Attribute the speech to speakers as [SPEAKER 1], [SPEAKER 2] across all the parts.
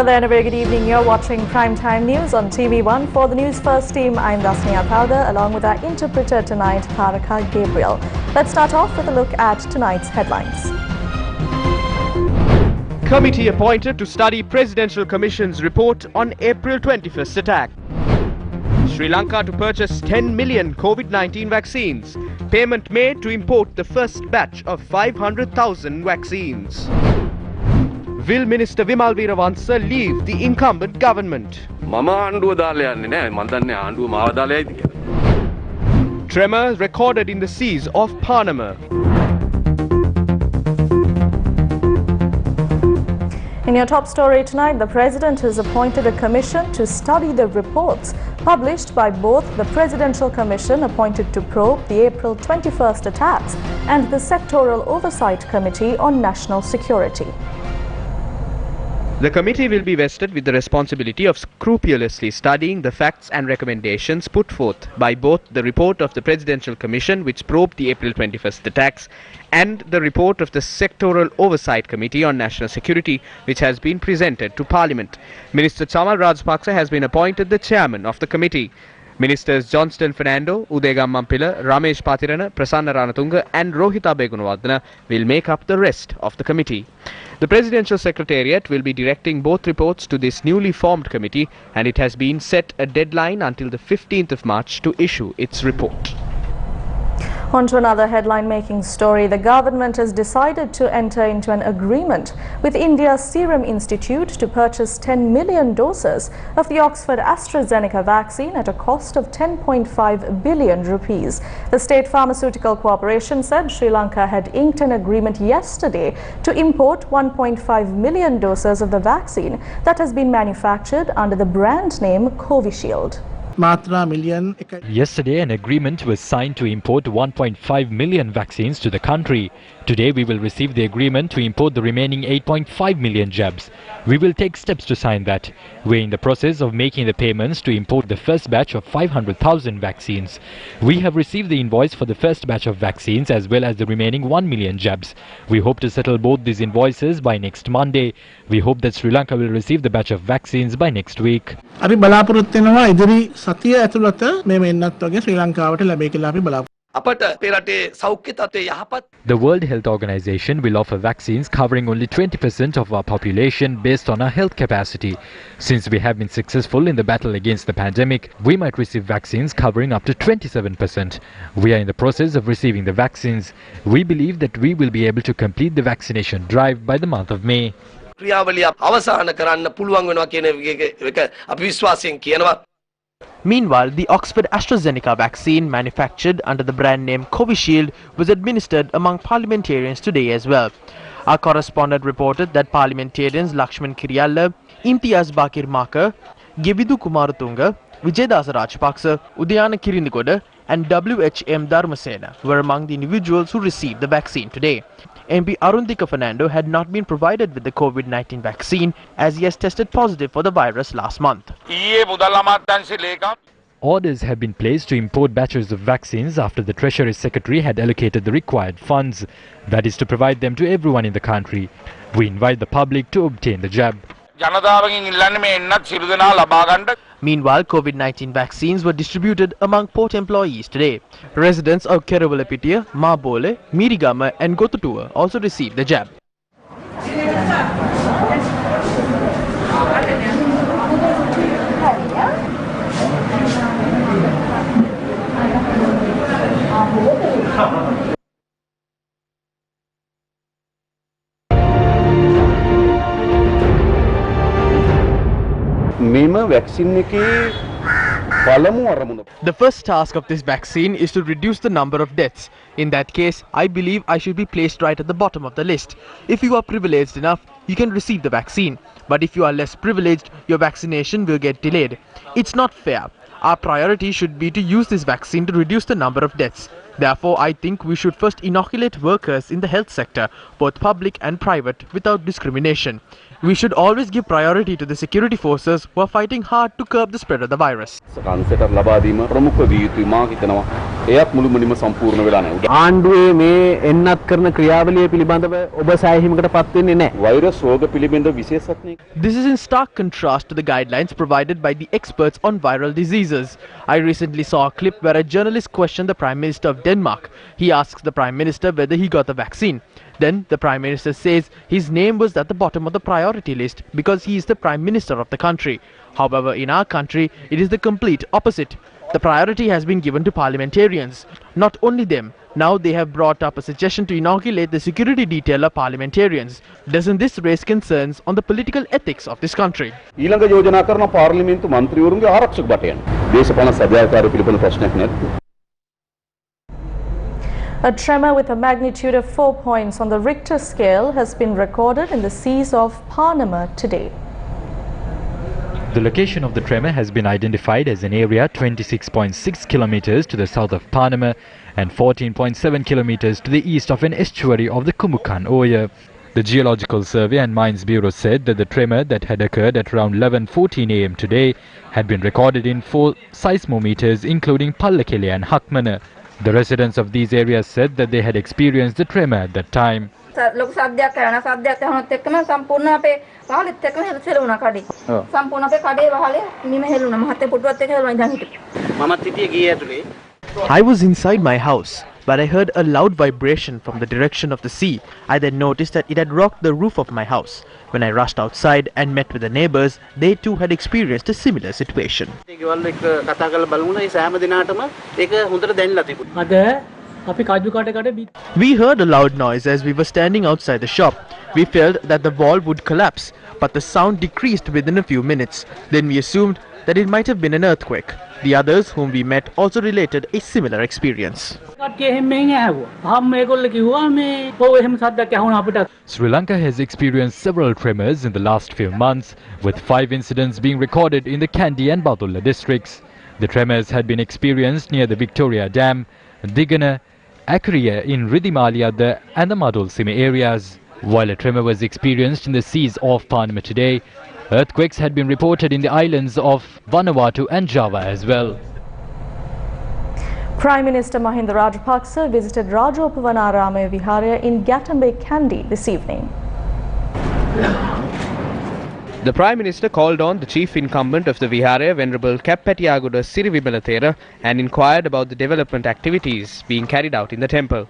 [SPEAKER 1] Hello there and a very good evening. You're watching Primetime News on TV1. For the News First team, I'm Dasnia Powder, along with our interpreter tonight, Paraka Gabriel. Let's start off with a look at tonight's headlines.
[SPEAKER 2] Committee appointed to study Presidential Commission's report on April 21st attack. Sri Lanka to purchase 10 million COVID-19 vaccines. Payment made to import the first batch of 500,000 vaccines. Will Minister Vimal Weerawansa leave the incumbent government? Tremors recorded in the seas of Panama.
[SPEAKER 1] In your top story tonight, the President has appointed a commission to study the reports published by both the Presidential Commission appointed to probe the April 21st attacks and the Sectoral Oversight Committee on National Security.
[SPEAKER 2] The committee will be vested with the responsibility of scrupulously studying the facts and recommendations put forth by both the report of the Presidential Commission, which probed the April 21st attacks, and the report of the Sectoral Oversight Committee on National Security, which has been presented to Parliament. Minister Chamal Rajapaksa has been appointed the chairman of the committee. Ministers Johnston Fernando, Udegam Mampila, Ramesh Patirana, Prasanna Ranatunga and Rohita Begunawardena will make up the rest of the committee. The Presidential Secretariat will be directing both reports to this newly formed committee, and it has been set a deadline until the 15th of March to issue its report.
[SPEAKER 1] On to another headline-making story. The government has decided to enter into an agreement with India's Serum Institute to purchase 10 million doses of the Oxford-AstraZeneca vaccine at a cost of 10.5 billion rupees. The State Pharmaceutical Corporation said Sri Lanka had inked an agreement yesterday to import 1.5 million doses of the vaccine that has been manufactured under the brand name Covishield.
[SPEAKER 3] Yesterday, an agreement was signed to import 1.5 million vaccines to the country. Today, we will receive the agreement to import the remaining 8.5 million jabs. We will take steps to sign that. We're in the process of making the payments to import the first batch of 500,000 vaccines. We have received the invoice for the first batch of vaccines as well as the remaining 1 million jabs. We hope to settle both these invoices by next Monday. We hope that Sri Lanka will receive the batch of vaccines by next week. The World Health Organization will offer vaccines covering only 20% of our population based on our health capacity. Since we have been successful in the battle against the pandemic, we might receive vaccines covering up to 27%. We are in the process of receiving the vaccines. We believe that we will be able to complete the vaccination drive by the month of May.
[SPEAKER 4] Meanwhile, the Oxford-AstraZeneca vaccine, manufactured under the brand name Covishield, was administered among parliamentarians today as well. Our correspondent reported that parliamentarians Lakshman Kiriyalla, Imtiaz Bakir Maka, Gevidu Kumaratunga, Vijayadasa Rajapaksa, Udayana Kirindigoda and W.H.M. Dharmasena were among the individuals who received the vaccine today. MP Arundika Fernando had not been provided with the COVID-19 vaccine as he has tested positive for the virus last month.
[SPEAKER 3] Orders have been placed to import batches of vaccines after the Treasury Secretary had allocated the required funds. That is to provide them to everyone in the country. We invite the public to obtain the jab.
[SPEAKER 4] Meanwhile, COVID-19 vaccines were distributed among port employees today. Residents of Kerawalapitia, Mabole, Mirigama and Gotutua also received the jab. The first task of this vaccine is to reduce the number of deaths. In that case, I believe I should be placed right at the bottom of the list. If you are privileged enough, you can receive the vaccine. But if you are less privileged, your vaccination will get delayed. It's not fair. Our priority should be to use this vaccine to reduce the number of deaths. Therefore, I think we should first inoculate workers in the health sector, both public and private, without discrimination. We should always give priority to the security forces who are fighting hard to curb the spread of the virus.
[SPEAKER 5] ආණ්ඩුවේ මේ එන්නත් කරන ක්‍රියාවලිය පිළිබඳව ඔබ සෑහීමකටපත් වෙන්නේ නැහැ. Virus රෝග පිළිබඳ විශේෂඥයෙක්.
[SPEAKER 4] This is in stark contrast to the guidelines provided by the experts on viral diseases. I recently saw a clip where a journalist questioned the Prime Minister of Denmark. He asks the Prime Minister whether he got the vaccine. Then the Prime Minister says his name was at the bottom of the priority list because he is the Prime Minister of the country. However, in our country, it is the complete opposite. The priority has been given to parliamentarians. Not only them, now they have brought up a suggestion to inoculate the security detail of parliamentarians. Doesn't this raise concerns on the political ethics of this country?
[SPEAKER 5] ඊළඟ යෝජනා කරන පාර්ලිමේන්තු මන්ත්‍රීවරුන්ගේ ආරක්ෂක බටයන්. දේශපාලන සදාචාරය පිළිබඳ ප්‍රශ්නයක් නැද්ද?
[SPEAKER 1] A tremor with a magnitude of 4 points on the Richter scale has been recorded in the seas of Panama today.
[SPEAKER 3] The location of the tremor has been identified as an area 26.6 kilometers to the south of Panama and 14.7 kilometers to the east of an estuary of the Kumukan Oya. The Geological Survey and Mines Bureau said that the tremor that had occurred at around 11:14 am today had been recorded in 4 seismometers including Pallakele and Hakmana. The residents of these areas said that they had experienced the tremor at that time.
[SPEAKER 6] ලොකු සද්දයක් කරන සද්දයක් ඇහුනොත් එක්කම සම්පූර්ණ අපේ වහලෙත් එක්කම හෙළුණා කඩේ. සම්පූර්ණ අපේ කඩේ වහලේ නිම හෙළුණා. මහත්තයා පුටුවත් එක්ක හෙළුණා ඉඳන් හිටියේ. මමත් හිටියේ ගියේ ඇතුලේ.
[SPEAKER 4] I was inside my house, but I heard a loud vibration from the direction of the sea. I then noticed that it had rocked the roof of my house. When I rushed outside and met with the neighbors, they too had experienced a similar situation. We heard a loud noise as we were standing outside the shop. We felt that the wall would collapse, but the sound decreased within a few minutes. Then we assumed that it might have been an earthquake. The others whom we met also related a similar experience.
[SPEAKER 3] Sri Lanka has experienced several tremors in the last few months, with 5 incidents being recorded in the Kandy and Badulla districts. The tremors had been experienced near the Victoria Dam, Digana, Akriya in Ridhimalayada and the Madulsime areas. While a tremor was experienced in the seas off Panama today, earthquakes had been reported in the islands of Vanuatu and Java as well.
[SPEAKER 1] Prime Minister Mahinda Rajapaksa visited Rajopavanarama Viharaya in Gatambe, Kandy this evening.
[SPEAKER 2] The Prime Minister called on the chief incumbent of the Viharaya, Venerable Kappatiyagoda Sirivimalathera, and inquired about the development activities being carried out in the temple.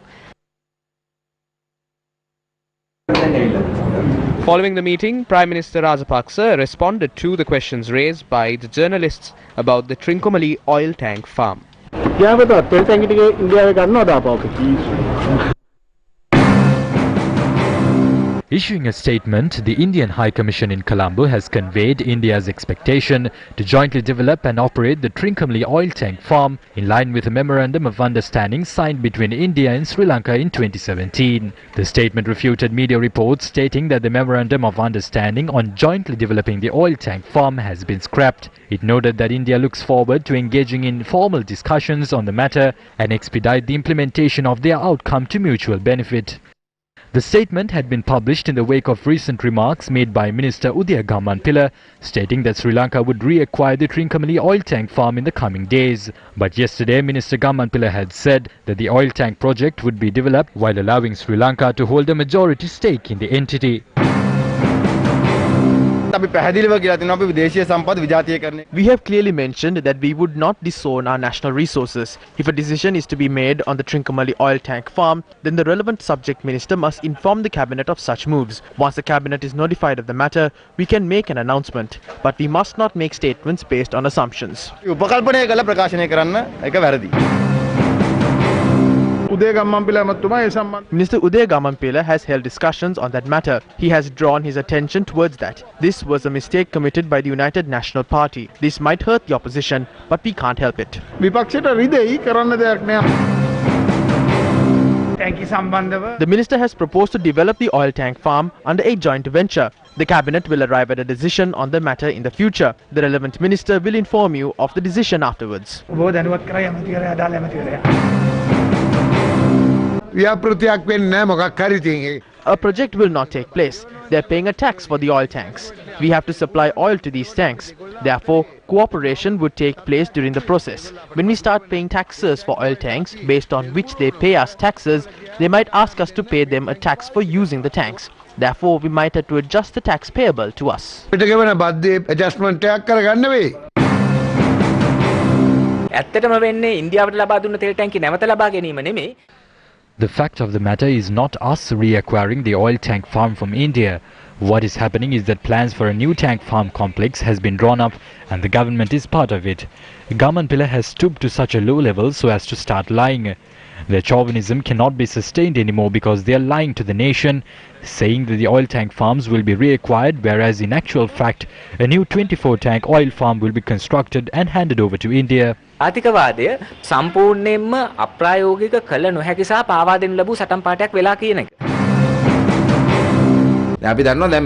[SPEAKER 2] Following the meeting, Prime Minister Rajapaksa responded to the questions raised by the journalists about the Trincomalee oil tank farm.
[SPEAKER 3] Issuing a statement, the Indian High Commission in Colombo has conveyed India's expectation to jointly develop and operate the Trincomalee oil tank farm in line with a memorandum of understanding signed between India and Sri Lanka in 2017. The statement refuted media reports stating that the memorandum of understanding on jointly developing the oil tank farm has been scrapped. It noted that India looks forward to engaging in formal discussions on the matter and expedite the implementation of their outcome to mutual benefit. The statement had been published in the wake of recent remarks made by Minister Udaya Gamanpilla, stating that Sri Lanka would reacquire the Trincomalee oil tank farm in the coming days. But yesterday, Minister Gamanpilla had said that the oil tank project would be developed while allowing Sri Lanka to hold a majority stake in the entity.
[SPEAKER 4] We have clearly mentioned that we would not disown our national resources. If a decision is to be made on the Trincomalee oil tank farm, then the relevant subject minister must inform the cabinet of such moves. Once the cabinet is notified of the matter, we can make an announcement. But we must not make statements based on assumptions. Minister Udaya Gamanpilla has held discussions on that matter. He has drawn his attention towards that. This was a mistake committed by the United National Party. This might hurt the opposition, but we can't help it. The minister has proposed to develop the oil tank farm under a joint venture. The cabinet will arrive at a decision on the matter in the future. The relevant minister will inform you of the decision afterwards.
[SPEAKER 7] ව්‍යාපෘතියක් වෙන්නේ නැහැ මොකක් හරි තියෙන්නේ.
[SPEAKER 4] A project will not take place. They're paying a tax for the oil tanks. We have to supply oil to these tanks. Therefore, cooperation would take place during the process. When we start paying taxes for oil tanks, based on which they pay us taxes, they might ask us to pay them a tax for using the tanks. Therefore, we might have to adjust the tax payable to us.
[SPEAKER 7] පිට ගෙවන බද්දේ adjustment එකක් කරගන්න වෙයි.
[SPEAKER 8] ඇත්තටම වෙන්නේ ඉන්දියාවට ලබා දුන්න තෙල් ටැංකි නැවත ලබා ගැනීම නෙමෙයි.
[SPEAKER 3] The fact of the matter is not us reacquiring the oil tank farm from India. What is happening is that plans for a new tank farm complex has been drawn up and the government is part of it. Gamanpilla has stooped to such a low level so as to start lying. Their chauvinism cannot be sustained anymore because they are lying to the nation, saying that the oil tank farms will be reacquired, whereas in actual fact, a new 24-tank oil farm will be constructed and handed over to India.
[SPEAKER 8] ආතිකවාදය සම්පූර්ණයෙන්ම අප්‍රායෝගික කළ නොහැකි සහ පාවා දෙනු ලැබූ සටන් පාඨයක් වෙලා කියන එක.
[SPEAKER 9] අපි දන්නවා දැන්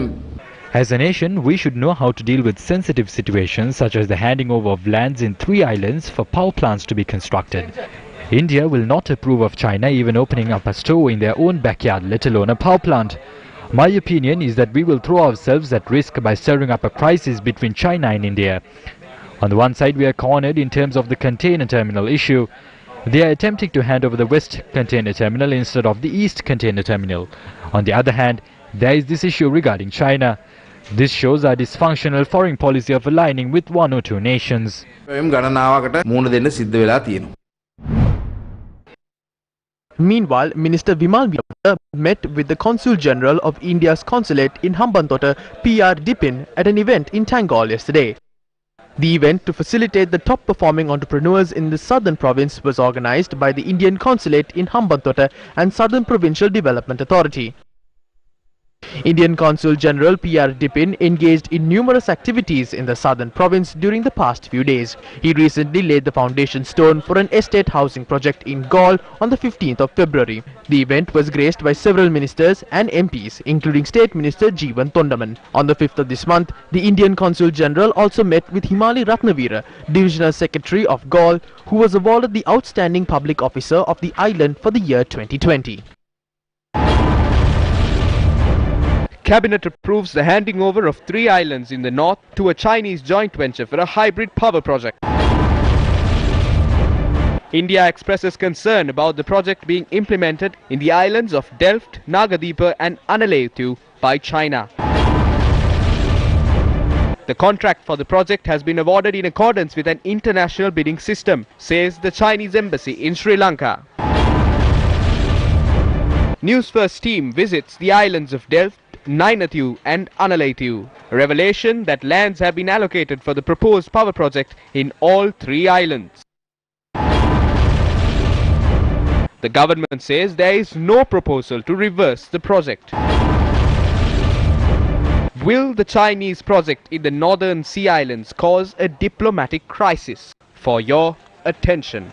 [SPEAKER 3] As a nation, we should know how to deal with sensitive situations such as the handing over of lands in 3 islands for power plants to be constructed. India will not approve of China even opening up a store in their own backyard, let alone a power plant. My opinion is that we will throw ourselves at risk by stirring up a crisis between China and India. On the one side, we are cornered in terms of the container terminal issue. They are attempting to hand over the West container terminal instead of the East container terminal. On the other hand, there is this issue regarding China. This shows our dysfunctional foreign policy of aligning with one or two nations.
[SPEAKER 4] Meanwhile, Minister Vimal Veeravansa met with the Consul General of India's consulate in Hambantota, PR Dipin, at an event in Tangol yesterday. The event to facilitate the top performing entrepreneurs in the southern province was organized by the Indian consulate in Hambantota and Southern Provincial Development Authority. Indian Consul General PR Dipin engaged in numerous activities in the southern province during the past few days. He recently laid the foundation stone for an estate housing project in Gaul on the 15th of February. The event was graced by several ministers and MPs, including State Minister Jeevan Tondaman. On the 5th of this month, the Indian Consul General also met with Himali Ratnavira, Divisional Secretary of Gaul, who was awarded the Outstanding Public Officer of the island for the year 2020.
[SPEAKER 2] Cabinet approves the handing over of 3 islands in the north to a Chinese joint venture for a hybrid power project. India expresses concern about the project being implemented in the islands of Delft, Nagadeepa and Analeitu by China. The contract for the project has been awarded in accordance with an international bidding system, says the Chinese embassy in Sri Lanka. Newsfirst team visits the islands of Delft, Nainathu and Analeitu, a revelation that lands have been allocated for the proposed power project in all 3 islands. The government says there is no proposal to reverse the project. Will the Chinese project in the northern sea islands cause a diplomatic crisis? For your attention.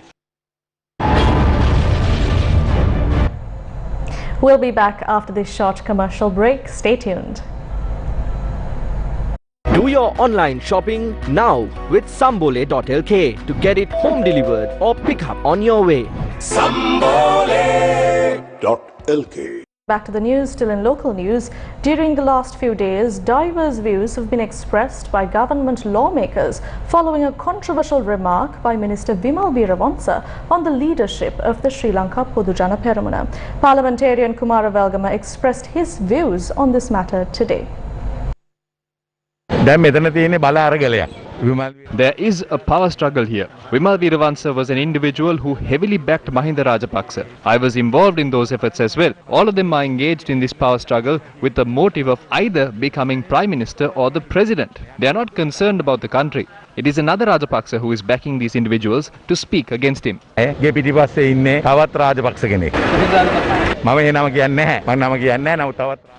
[SPEAKER 1] We'll be back after this short commercial break. Stay tuned.
[SPEAKER 10] Do your online shopping now with Sambole.lk to get it home delivered or pick up on your way.
[SPEAKER 11] Sambole.lk.
[SPEAKER 1] Back to the news, still in local news. During the last few days, diverse views have been expressed by government lawmakers following a controversial remark by Minister Vimal Veeravansa on the leadership of the Sri Lanka Podujana Peramuna. Parliamentarian Kumara Velgama expressed his views on this matter today.
[SPEAKER 2] There is a power struggle here. Vimal Veeravansa was an individual who heavily backed Mahinda Rajapaksa. I was involved in those efforts as well. All of them are engaged in this power struggle with the motive of either becoming Prime Minister or the President. They are not concerned about the country. It is another Rajapaksa who is backing these individuals to speak against him.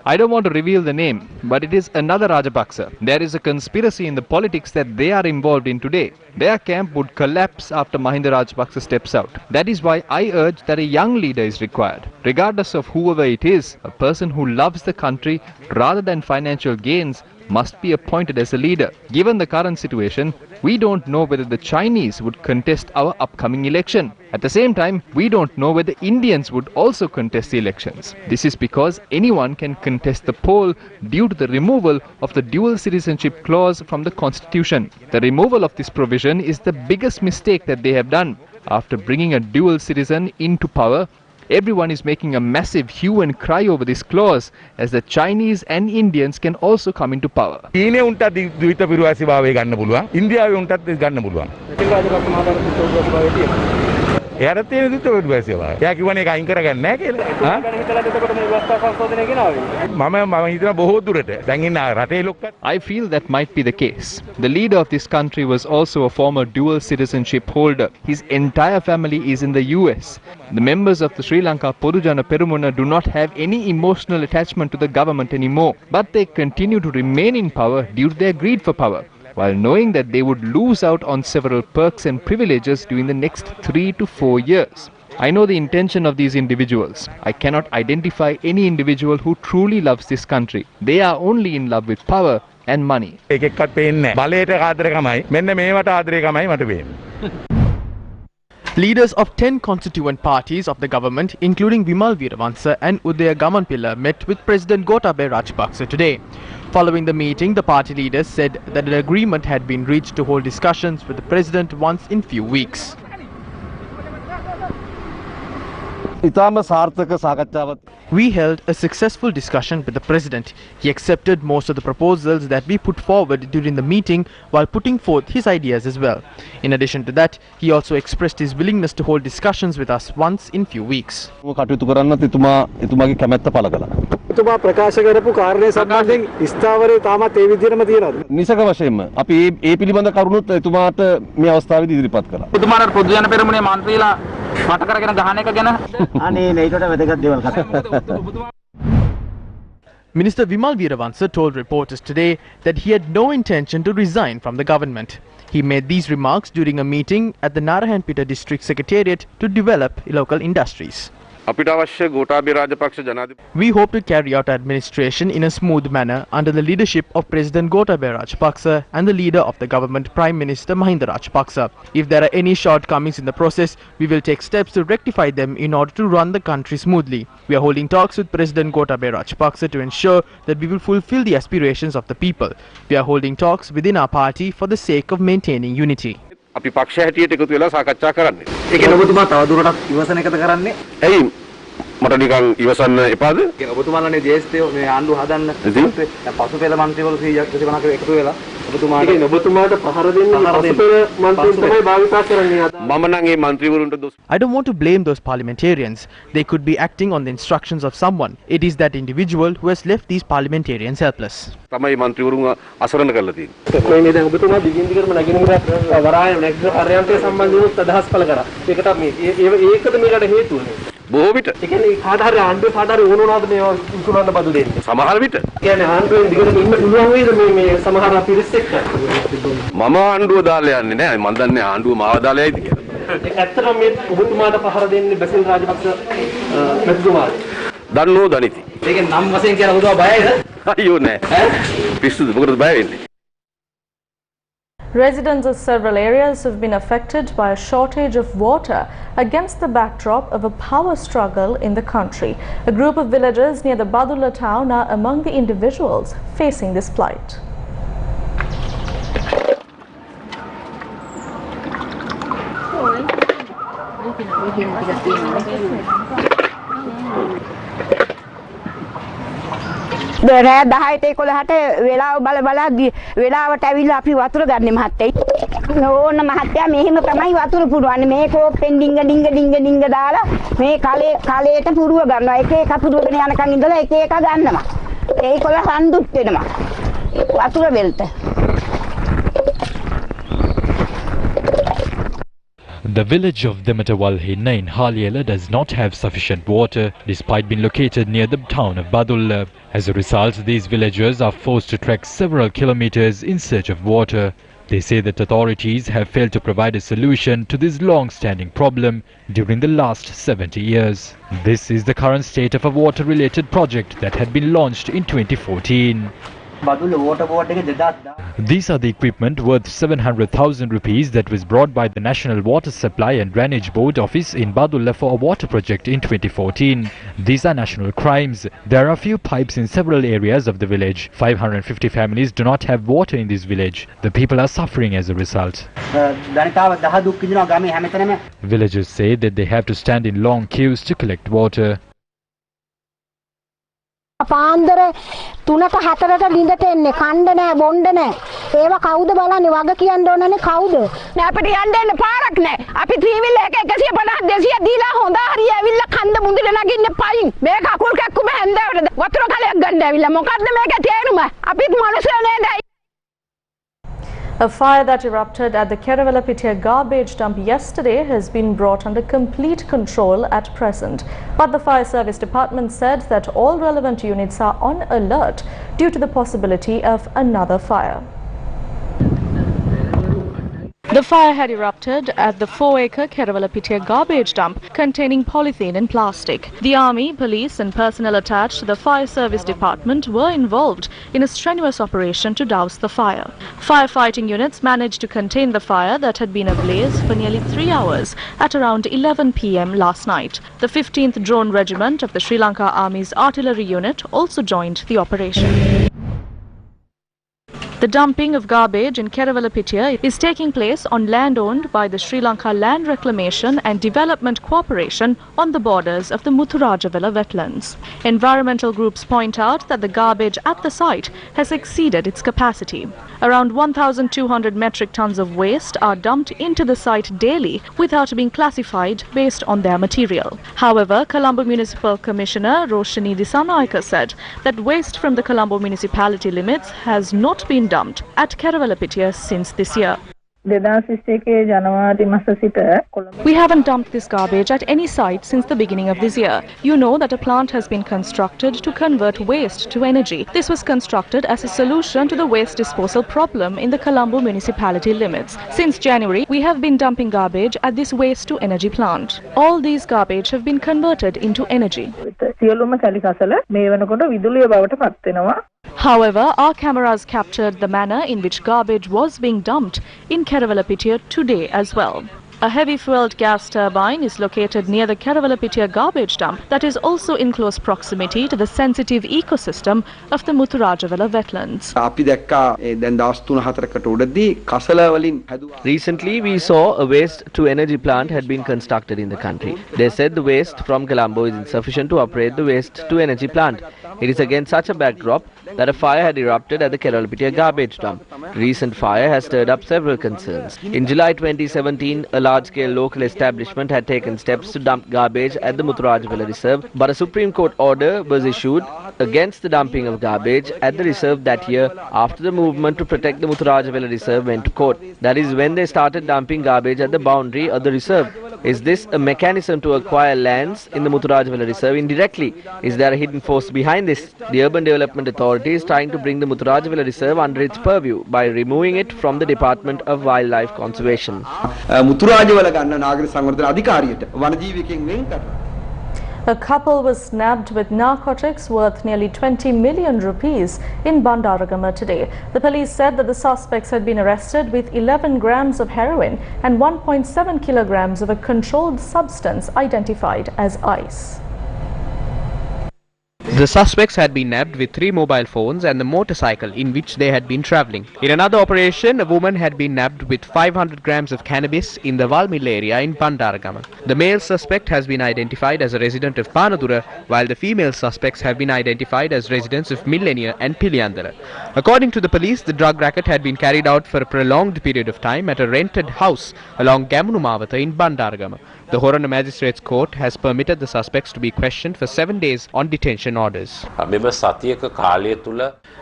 [SPEAKER 2] I don't want to reveal the name, but it is another Rajapaksa. There is a conspiracy in the politics that they are involved in today. Their camp would collapse after Mahinda Rajapaksa steps out. That is why I urge that a young leader is required. Regardless of whoever it is, a person who loves the country rather than financial gains must be appointed as a leader. Given the current situation, we don't know whether the Chinese would contest our upcoming election. At the same time, we don't know whether Indians would also contest the elections. This is because anyone can contest the poll due to the removal of the dual citizenship clause from the constitution. The removal of this provision is the biggest mistake that they have done. After bringing a dual citizen into power, everyone is making a massive hue and cry over this clause, as the Chinese and Indians can also come into power. I feel that might be the case. The leader of this country was also a former dual citizenship holder. His entire family is in the US. The members of the Sri Lanka Podujana Perumuna do not have any emotional attachment to the government anymore, but they continue to remain in power due to their greed for power, while knowing that they would lose out on several perks and privileges during the next 3 to 4 years. I know the intention of these individuals. I cannot identify any individual who truly loves this country. They are only in love with power and money.
[SPEAKER 4] Leaders of 10 constituent parties of the government, including Vimal Weerawansa and Udaya Gamanpilla, met with President Gotabaya Rajapaksa today. Following the meeting, the party leaders said that an agreement had been reached to hold discussions with the president once in few weeks. We held a successful discussion with the president. He accepted most of the proposals that we put forward during the meeting while putting forth his ideas as well. In addition to that, he also expressed his willingness to hold discussions with us once in few weeks.
[SPEAKER 5] තුමා ප්‍රකාශ කරපු කාරණේ සම්බන්ධයෙන් ස්ථාවරයේ තාමත් ඒ විදිහටම තියෙනවද? නිසක වශයෙන්ම අපි ඒ පිළිබඳ කරුණුත් එතුමාට මේ අවස්ථාවේදී ඉදිරිපත් කළා.
[SPEAKER 8] එතුමාට පොදු ජන පෙරමුණේ මන්ත්‍රීලා මට කරගෙන ගහන එක ගැන
[SPEAKER 5] අනේ මේකට වැදගත් දේවල් කතා.
[SPEAKER 4] Minister Vimal Weerawansa told reporters today that he had no intention to resign from the government. He made these remarks during a meeting at the Narayanpeta district secretariat to develop local industries. We hope to carry out administration in a smooth manner under the leadership of President Gotabaya Rajapaksa and the leader of the government, Prime Minister Mahinda Rajapaksa. If there are any shortcomings in the process, we will take steps to rectify them in order to run the country smoothly. We are holding talks with President Gotabaya Rajapaksa to ensure that we will fulfill the aspirations of the people. We are holding talks within our party for the sake of maintaining unity.
[SPEAKER 9] අපි පක්ෂ හැටියට එකතු වෙලා සාකච්ඡා කරන්නේ.
[SPEAKER 5] ඒකේ ඔබතුමා තව දුරටත් ඉවසන එකද කරන්නේ?
[SPEAKER 9] ඇයි මට නිකන් ඉවසන්න එපාද?
[SPEAKER 5] ඔබතුමාලානේ ජේෂ්ඨයෝ මේ ආණ්ඩුව හදන්න. දැන් පසුපෙළ මන්ත්‍රීවරු 100ක් එකතු වෙලා ඔබතුමාට පහර දෙන්නේ පසුපෙළ මන්ත්‍රීන් තමයි භාවිතා කරන්නේ.
[SPEAKER 9] මම නම් මේ මන්ත්‍රීවරුන්ට දොස්.
[SPEAKER 4] I don't want to blame those parliamentarians. They could be acting on the instructions of someone. It is that individual who has left these parliamentarians helpless.
[SPEAKER 9] තමයි මන්ත්‍රීවරුන් අසරණ කරලා තියෙන්නේ.
[SPEAKER 5] කොයි මේ දැන් ඔබතුමා දිගින් දිගටම නැගිනගිර වරාය නැගින කාර්යාලයට සම්බන්ධව අදහස් පළ කරා. ඒකට මේ ඒකද මේකට හේතුව.
[SPEAKER 9] බොහෝ විට
[SPEAKER 5] ඒ කියන්නේ කාට හරි ආණ්ඩුවේ කාට හරි ඕනෝනාද මේ විකුණන්න බදු දෙන්නේ.
[SPEAKER 9] සමහර විට
[SPEAKER 5] කියන්නේ ආණ්ඩුවෙන් දිගටම ඉන්න පුළුවන් වේද මේ සමහර පිරිස් එක්ක.
[SPEAKER 9] මම ආණ්ඩුව දාලා යන්නේ නැහැ. මම දන්නේ ආණ්ඩුව මාව දාලා යයිද කියලා.
[SPEAKER 5] ඇත්තටම මේ ඔබතුමාට පහර දෙන්නේ බසිල් රාජපක්ෂ මැතිතුමාද?
[SPEAKER 9] දන්නෝ දනිති.
[SPEAKER 5] ඒකේ නම් වශයෙන් කියලා ඔබතුමා බයයිද?
[SPEAKER 9] අයියෝ නෑ. පිස්සුද මොකටද බය වෙන්නේ?
[SPEAKER 1] Residents of several areas have been affected by a shortage of water against the backdrop of a power struggle in the country. A group of villagers near the Badulla town are among the individuals facing this plight.
[SPEAKER 12] රෑ 10ට 11ට වෙලාව බල බලා වෙලාවට ඇවිල්ලා අපි වතුර ගන්න මහත්තයයි. ඕන මහත්තයා මෙහෙම තමයි වතුර පුරවන්නේ. මේ කෝප්පෙන් ඩිංග ඩිංග ඩිංග ඩිංග දාලා මේ කලයට පුරව ගන්නවා. එක එක පුරවගෙන යනකන් ඉඳලා එක එක ගන්නවා. ඒකවල හඳුත් වෙනවා. වතුර වෙල්ට.
[SPEAKER 3] The village of Dematawalhina in Haliela does not have sufficient water despite being located near the town of Badulla. As a result, these villagers are forced to trek several kilometers in search of water. They say that authorities have failed to provide a solution to this long-standing problem during the last 70 years. This is the current state of a water-related project that had been launched in 2014. These are the equipment worth 700,000 rupees that was brought by the National Water Supply and Drainage Board office in Badulla for a water project in 2014. These are national crimes. There are few pipes in several areas of the village. 550 families do not have water in this village. The people are suffering as a result. Villagers say that they have to stand in long queues to collect water.
[SPEAKER 13] පාන්දර 3ට 4ට ළිඳට එන්නේ කණ්ඩ නැහැ බොණ්ඩ නැහැ ඒවා කවුද බලන්නේ වග කියන්න ඕනනේ කවුද නෑ අපිට යන්න දෙන්න පාරක් නැහැ අපි ත්‍රිවිල් එක 150 200 දීලා හොඳ හරිය ඇවිල්ලා කන්ද මුඳිට නගින්න පයින් මේ කකුල් කැක්කුම හැන්දෑවට වතුර කලයක් ගන්න ඇවිල්ලා මොකද්ද මේකේ තේරුම අපිත් මිනිස්සු නේද.
[SPEAKER 1] A fire that erupted at the Keravalapitia garbage dump yesterday has been brought under complete control at present. But the Fire Service Department said that all relevant units are on alert due to the possibility of another fire. The fire had erupted at the 4-acre Keravalapitia garbage dump containing polythene and plastic. The army, police and personnel attached to the Fire Service Department were involved in a strenuous operation to douse the fire. Firefighting units managed to contain the fire that had been ablaze for nearly 3 hours at around 11 p.m. last night. The 15th Drone Regiment of the Sri Lanka Army's artillery unit also joined the operation. The dumping of garbage in Keravalapitia is taking place on land owned by the Sri Lanka Land Reclamation and Development Corporation on the borders of the Muthurajavela wetlands. Environmental groups point out that the garbage at the site has exceeded its capacity. Around 1,200 metric tons of waste are dumped into the site daily without being classified based on their material. However, Colombo Municipal Commissioner Roshani Disanayake said that waste from the Colombo municipality limits has not been dumped at Keravalapitia since this year. We haven't dumped this garbage at any site since the beginning of this year. You know that a plant has been constructed to convert waste to energy. This was constructed as a solution to the waste disposal problem in the Colombo municipality limits. Since January, we have been dumping garbage at this waste to energy plant. All these garbage have been converted into energy. However, our cameras captured the manner in which garbage was being dumped in Keravalapitia today as well. A heavy-fueled gas turbine is located near the Keravalapitia garbage dump that is also in close proximity to the sensitive ecosystem of the Muthurajavela wetlands.
[SPEAKER 10] Recently, we saw a waste-to-energy plant had been constructed in the country. They said the waste from Colombo is insufficient to operate the waste-to-energy plant. It is against such a backdrop that a fire had erupted at the Keravalapitia garbage dump. Recent fire has stirred up several concerns. In July 2017, a large-scale local establishment had taken steps to dump garbage at the Muthurajavela reserve, but a Supreme Court order was issued against the dumping of garbage at the reserve that year after the movement to protect the Muthurajavela reserve went to court. That is when they started dumping garbage at the boundary of the reserve. Is this a mechanism to acquire lands in the Muthurajavela reserve indirectly? Is there a hidden force behind this? The Urban Development Authority is trying to bring the Muthurajavela reserve under its purview by removing it from the Department of Wildlife Conservation.
[SPEAKER 1] A couple was nabbed with narcotics worth nearly 20 million rupees in Bandaragama today. The police said that the suspects had been arrested with 11 grams of heroin and 1.7 kilograms of a controlled substance identified as ice.
[SPEAKER 2] The suspects had been nabbed with 3 mobile phones and the motorcycle in which they had been travelling. In another operation, a woman had been nabbed with 500 grams of cannabis in the Valmil area in Bandaragama. The male suspect has been identified as a resident of Panadura, while the female suspects have been identified as residents of Millenia and Piliandara. According to the police, the drug racket had been carried out for a prolonged period of time at a rented house along Gamunu Mawatha in Bandaragama. The Horana Magistrates Court has permitted the suspects to be questioned for 7 days on detention orders.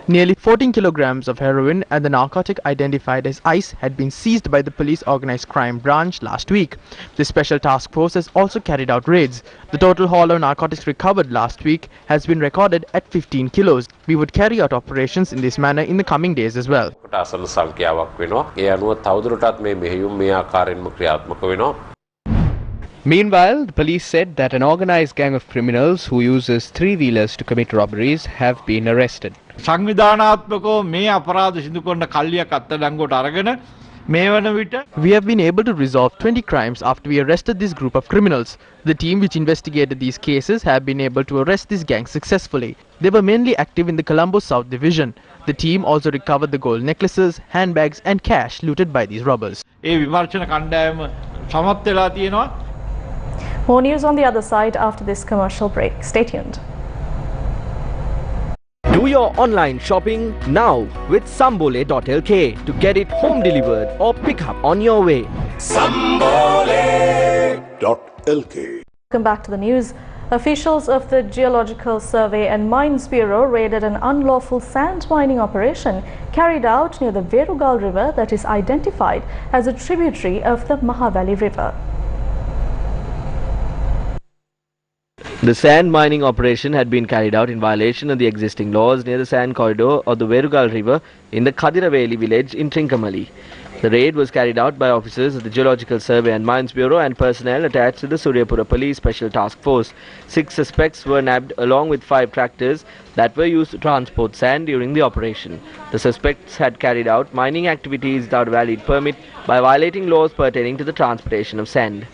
[SPEAKER 4] Nearly 14 kilograms of heroin and the narcotic identified as ice had been seized by the police organised crime branch last week. The special task force has also carried out raids. The total haul of narcotics recovered last week has been recorded at 15 kilos. We would carry out operations in this manner in the coming days as well.
[SPEAKER 2] Meanwhile, the police said that an organized gang of criminals who uses three-wheelers to commit robberies have been arrested.
[SPEAKER 14] සංවිධානාත්මකව මේ අපරාධ සිදු කරන කල්ලියක් අත්අඩංගුවට අරගෙන මේ වන විට
[SPEAKER 4] We have been able to resolve 20 crimes after we arrested this group of criminals. The team which investigated these cases have been able to arrest this gang successfully. They were mainly active in the Colombo South Division. The team also recovered the gold necklaces, handbags and cash looted by these robbers.
[SPEAKER 14] ඒ විමර්ශන කණ්ඩායම සමත් වෙලා තියෙනවා.
[SPEAKER 1] More news on the other side after this commercial break. Stay tuned.
[SPEAKER 10] Do your online shopping now with Sambole.lk to get it home delivered or pick up on your way.
[SPEAKER 11] Sambole.lk.
[SPEAKER 1] Welcome back to the news. Officials of the Geological Survey and Mines Bureau raided an unlawful sand mining operation carried out near the Verugal River that is identified as a tributary of the Mahavali River.
[SPEAKER 10] The sand mining operation had been carried out in violation of the existing laws near the sand corridor of the Verugal River in the Kadiraveli village in Trincomalee. The raid was carried out by officers of the Geological Survey and Mines Bureau and personnel attached to the Suryapura Police Special Task Force. 6 suspects were nabbed along with 5 tractors that were used to transport sand during the operation. The suspects had carried out mining activities without a valid permit by violating laws pertaining to the transportation of sand.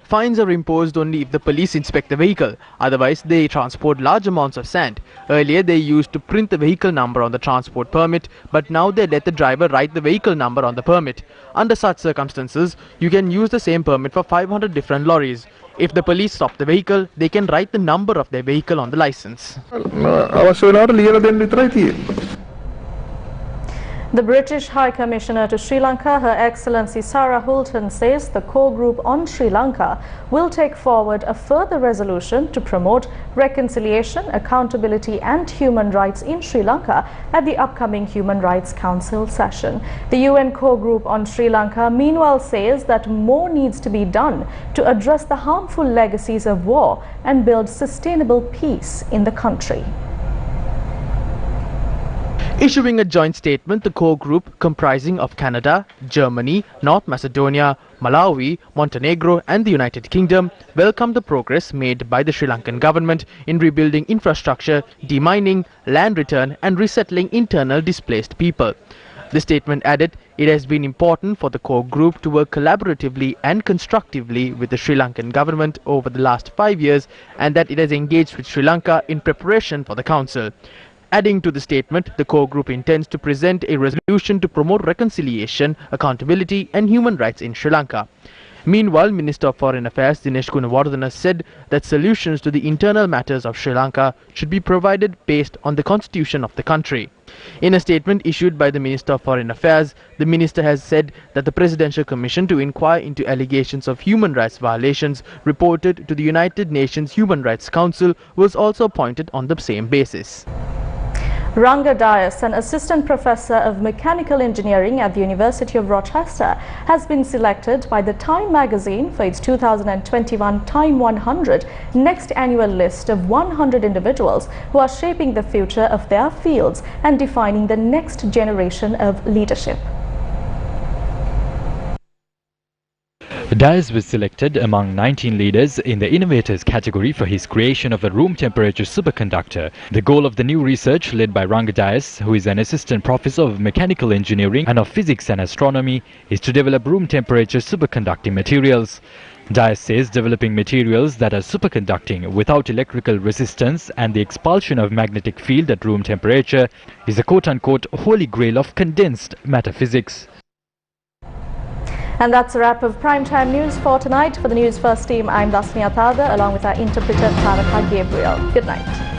[SPEAKER 4] Fines are imposed only if the police inspect the vehicle, otherwise they transport large amounts of sand. Earlier they used to print the vehicle number on the transport permit, but now they let the driver write the vehicle number on the permit. Under such circumstances, you can use the same permit for 500 different lorries. If the police stop the vehicle, they can write the number of their vehicle on the license.
[SPEAKER 1] The British High Commissioner to Sri Lanka, Her Excellency Sarah Hulton, says the core group on Sri Lanka will take forward a further resolution to promote reconciliation, accountability and human rights in Sri Lanka at the upcoming Human Rights Council session. The UN core group on Sri Lanka meanwhile says that more needs to be done to address the harmful legacies of war and build sustainable peace in the country.
[SPEAKER 4] Issuing a joint statement, the core group, comprising of Canada, Germany, North Macedonia, Malawi, Montenegro and the United Kingdom, welcomed the progress made by the Sri Lankan government in rebuilding infrastructure, demining, land return and resettling internal displaced people. The statement added, it has been important for the core group to work collaboratively and constructively with the Sri Lankan government over the last 5 years and that it has engaged with Sri Lanka in preparation for the council. Adding to the statement, the core group intends to present a resolution to promote reconciliation, accountability and human rights in Sri Lanka. Meanwhile, Minister of Foreign Affairs Dinesh Gunawardena said that solutions to the internal matters of Sri Lanka should be provided based on the constitution of the country. In a statement issued by the Minister of Foreign Affairs, the minister has said that the Presidential Commission to inquire into allegations of human rights violations reported to the United Nations Human Rights Council was also appointed on the same basis.
[SPEAKER 1] Ranga Dias, an assistant professor of mechanical engineering at the University of Rochester, has been selected by the Time magazine for its 2021 Time 100 next annual list of 100 individuals who are shaping the future of their fields and defining the next generation of leadership.
[SPEAKER 3] Dias was selected among 19 leaders in the Innovators category for his creation of a room temperature superconductor. The goal of the new research, led by Ranga Dias, who is an assistant professor of mechanical engineering and of physics and astronomy, is to develop room temperature superconducting materials. Dias says developing materials that are superconducting without electrical resistance and the expulsion of magnetic field at room temperature is a quote-unquote holy grail of condensed matter physics.
[SPEAKER 1] And that's a wrap of Primetime News for tonight. For the News First team, I'm Dasmi Atada, along with our interpreter Taraka Gabriel. Good night.